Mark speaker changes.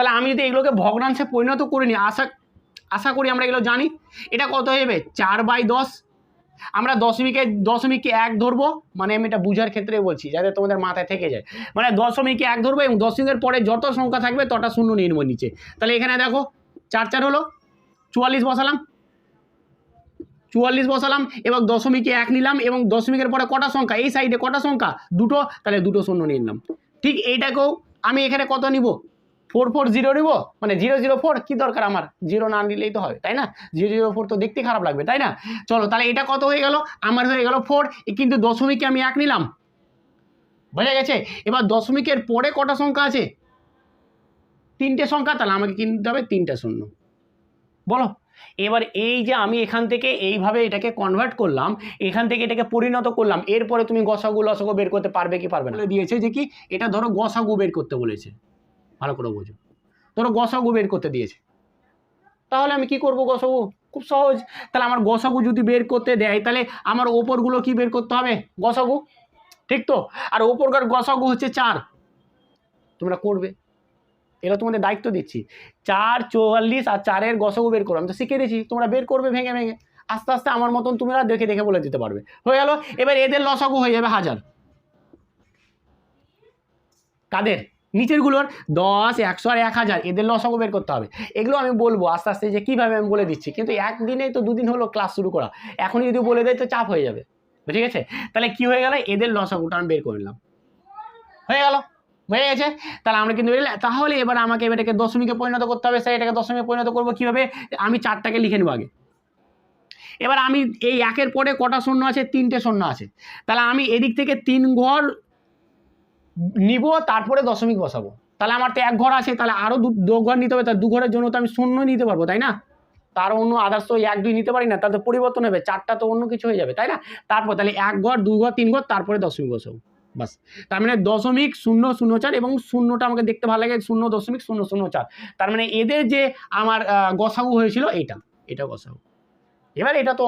Speaker 1: তাহলে আমি যদি এগুলোকে ভগ্নাংশে পরিণত করে নিই, আশা করি আমরা এগুলো জানি। এটা কত হয়ে যাবে 4/10। আমরা দশমিকে 1 ধরবো, মানে আমি এটা বুঝার ক্ষেত্রে বলছি যাতে তোমাদের মাথায় থেকে যায়। মানে দশমিকে 1 ধরবো এবং দশমিকের পরে যত সংখ্যা থাকবে তটা শূন্য নিয়ে নেবো নিচে। তাহলে এখানে দেখো 4 হলো 44 বসালাম এবং দশমিকে 1 নিলাম এবং দশমিকের পরে কটা সংখ্যা, এই সাইডে কটা সংখ্যা, দুটো, তাহলে দুটো শূন্য নিয়ে নিলাম। ঠিক এইটাকেও আমি এখানে কত নিব 440 নিব, মানে 004। কি দরকার আমার, 0 না নিলেই তো হবে, তাই না? 004 তো দেখতে খারাপ লাগবে, তাই না? চলো তাহলে এটা কত হয়ে গেল, আমার হয়ে গেল 4, কিন্তু দশমিকে আমি 1 নিলাম, বোঝা গেছে? এবার দশমিকের পরে কটা সংখ্যা আছে, 3টে সংখ্যা, তাহলে আমাকে কিনতে হবে 3টা শূন্য। বলো এবার এই যে আমি এখান থেকে এইভাবে এটাকে কনভার্ট করলাম, এখান থেকে এটাকে পরিণত করলাম, এরপরে তুমি গসাগু লসাগু বের করতে পারবে কি পারবে না? বলে দিয়েছে যে কি এটা ধরো গসাগু বের করতে বলেছে, ভালো করে বোঝো, ধরো গসাগু বের করতে দিয়েছে, তাহলে আমি কি করব গসাগু, খুব সহজ। তাহলে আমার গসাগু যদি বের করতে দেয় তাহলে আমার ওপরগুলো কি বের করতে হবে, গসাগু, ঠিক তো? আর ওপরকার গসাগু হচ্ছে 4, তোমরা করবে, এটা তোমাদের দায়িত্ব দিচ্ছি। 4, 44 আর 4-এর গসাগু বের করো, আমি তো শিখিয়ে দিয়েছি, তোমরা বের করবে ভেঙে ভেঙে, আস্তে আস্তে আমার মতন তোমরা দেখে দেখে বলে দিতে পারবে। হয়ে গেল। এবার এদের লসাগু হয়ে যাবে 1000। কাদের, নিচেরগুলোর 10, 100 আর 1000, এদের লসাগু বের করতে হবে। এগুলো আমি বলবো আস্তে আস্তে যে কীভাবে আমি বলে দিচ্ছি, কিন্তু একদিনেই তো 2 দিন হলো ক্লাস শুরু করা, এখনই যদি বলে দেয় তো চাপ হয়ে যাবে, ঠিক আছে? তাহলে কি হয়ে গেল, এদের লসাগুটা আমি বের করে নিলাম, হয়ে গেল, হয়ে গেছে। তাহলে আমরা কিন্তু তাহলে এবার আমাকে এটাকে দশমিকে পরিণত করতে হবে। স্যার এটাকে দশমিকে পরিণত করবো কীভাবে, আমি 4টাকে লিখে নেবো আগে। এবার আমি এই 1-এর পরে কটা শূন্য আছে, 3টে শূন্য আছে, তাহলে আমি এদিক থেকে 3 ঘর নিব, তারপরে দশমিক বসাবো। তাহলে আমার তো 1 ঘর আছে, তাহলে আরও 2 ঘর নিতে হবে, তার 2 ঘরের জন্য তো আমি শূন্য নিতে পারবো, তাই না? তার অন্য আদার্স তো 1, 2 নিতে পারি না, তাহলে পরিবর্তন হবে, 4টা তো অন্য কিছু হয়ে যাবে, তাই না? তারপর তাহলে 1 ঘর, 2 ঘর, 3 ঘর, তারপরে দশমিক বসাবো, বাস। তার মানে 0.004 এবং শূন্যটা আমাকে দেখতে ভালো লাগে 0.004। তার মানে এদের যে আমার গসাগু হয়েছিল এটা গসাগু। এবার এটা তো